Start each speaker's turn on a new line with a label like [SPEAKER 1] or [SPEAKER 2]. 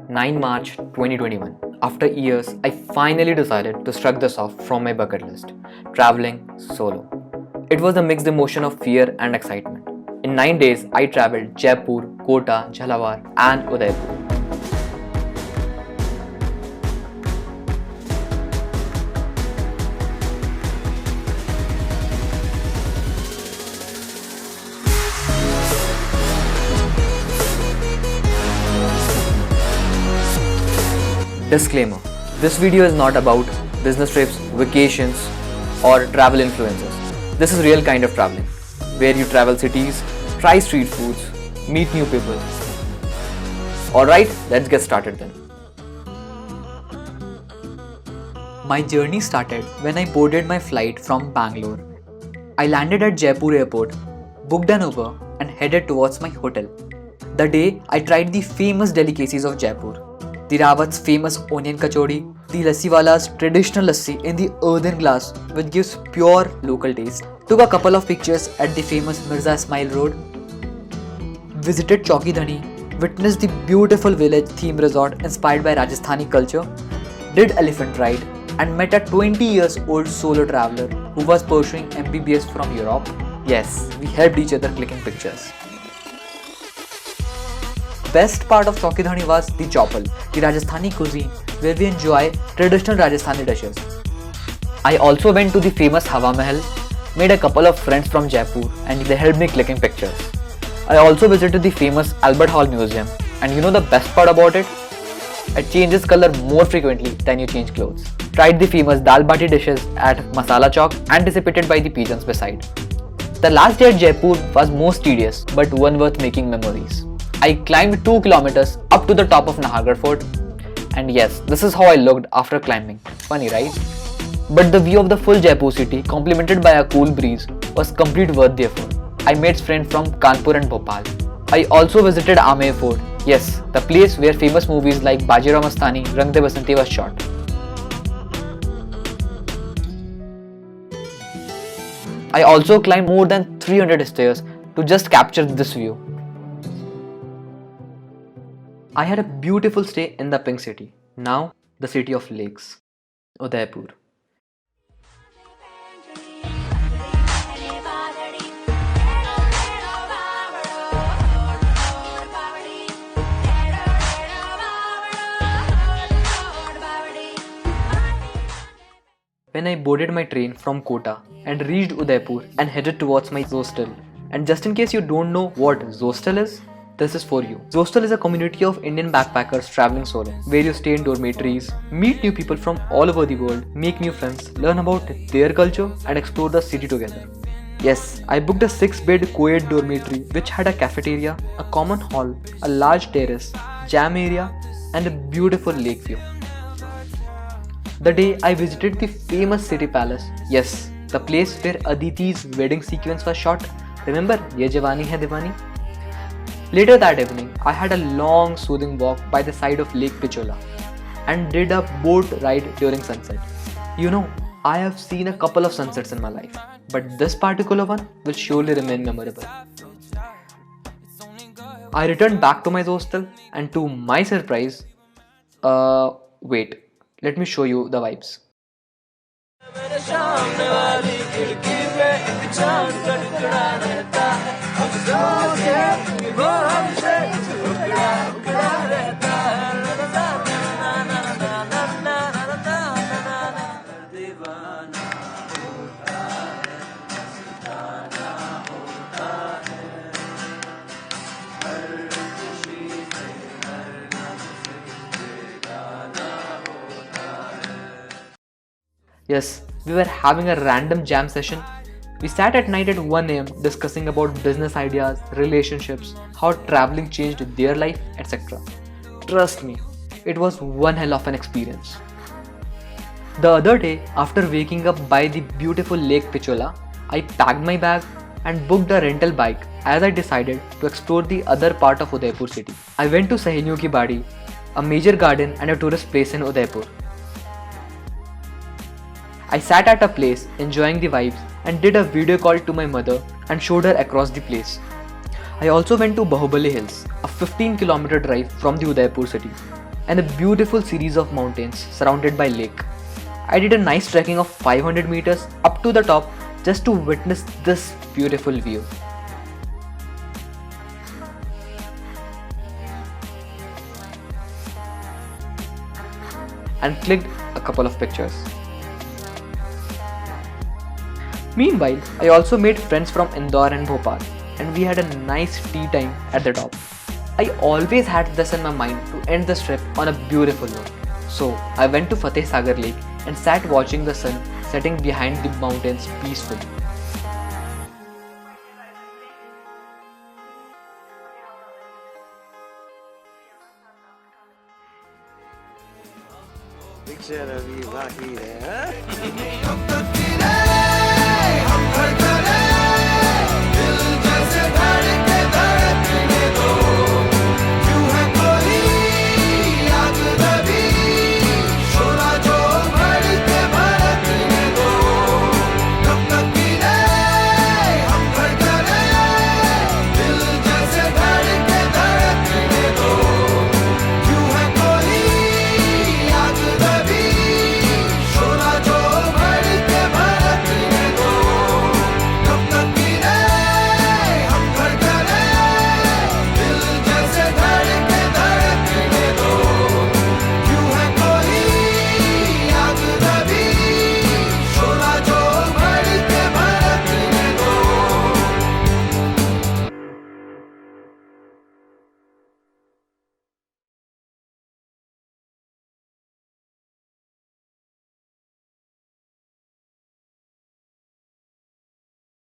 [SPEAKER 1] 9 March 2021. After years, I finally decided to shrug this off from my bucket list, traveling solo. It was a mixed emotion of fear and excitement. In 9 days, I traveled Jaipur, Kota, Jhalawar and Udaipur. Disclaimer: this video is not about business trips, vacations, or travel influencers. This is real kind of traveling, where you travel cities, try street foods, meet new people. Alright, let's get started then.
[SPEAKER 2] My journey started when I boarded my flight from Bangalore. I landed at Jaipur airport, booked an Uber and headed towards my hotel. The day I tried the famous delicacies of Jaipur. The Rawat's famous onion kachori, the Lassiwala's traditional lassi in the earthen glass which gives pure local taste. Took a couple of pictures at the famous Mirza Ismail Road. Visited Chowki Dhani, witnessed the beautiful village theme resort inspired by Rajasthani culture. Did elephant ride and met a 20 years old solo traveler who was pursuing MBBS from Europe. Yes, we helped each other clicking pictures. Best part of Chowki Dhani was the Chopal, the Rajasthani cuisine where we enjoy traditional Rajasthani dishes. I also went to the famous Hawa Mahal, made a couple of friends from Jaipur and they helped me clicking pictures. I also visited the famous Albert Hall Museum, and you know the best part about it? It changes color more frequently than you change clothes. Tried the famous Dal Bati dishes at Masala Chowk, anticipated by the pigeons beside. The last day at Jaipur was most tedious but one worth making memories. I climbed 2 kilometers up to the top of Nahargarh Fort, and yes, this is how I looked after climbing. Funny, right? But the view of the full Jaipur city, complemented by a cool breeze, was complete worth the effort. I made friends from Kanpur and Bhopal. I also visited Amer Fort, yes, the place where famous movies like Bajirao Mastani, Rang De Basanti was shot. I also climbed more than 300 stairs to just capture this view. I had a beautiful stay in the Pink City, now the city of lakes, Udaipur. When I boarded my train from Kota and reached Udaipur and headed towards my hostel. And just in case you don't know what hostel is, this is for you. Hostel is a community of Indian backpackers traveling solo, where you stay in dormitories, meet new people from all over the world, make new friends, learn about their culture and explore the city together. Yes, I booked a 6-bed co-ed dormitory which had a cafeteria, a common hall, a large terrace, jam area and a beautiful lake view. The day I visited the famous city palace, yes, the place where Aditi's wedding sequence was shot. Remember, Ye Jawani Hai Diwani? Later that evening, I had a long soothing walk by the side of Lake Pichola and did a boat ride during sunset. You know, I have seen a couple of sunsets in my life, but this particular one will surely remain memorable. I returned back to my hostel and to my surprise, wait, let me show you the vibes. Yes, we were having a random jam session. We sat at night at 1 am discussing about business ideas, relationships, how traveling changed their life, etc. Trust me, it was one hell of an experience. The other day, after waking up by the beautiful Lake Pichola, I packed my bag and booked a rental bike as I decided to explore the other part of Udaipur city. I went to Sahenyu Ki Badi, a major garden and a tourist place in Udaipur. I sat at a place enjoying the vibes and did a video call to my mother and showed her across the place. I also went to Bahubali Hills, a 15-kilometer drive from the Udaipur city. and a beautiful series of mountains surrounded by lake. I did a nice trekking of 500 meters up to the top just to witness this beautiful view. And clicked a couple of pictures. Meanwhile, I also made friends from Indore and Bhopal, and we had a nice tea time at the top. I always had this in my mind to end this trip on a beautiful note. So I went to Fateh Sagar Lake and sat watching the sun setting behind the mountains peacefully.
[SPEAKER 3] Picture of you, Bahir, huh?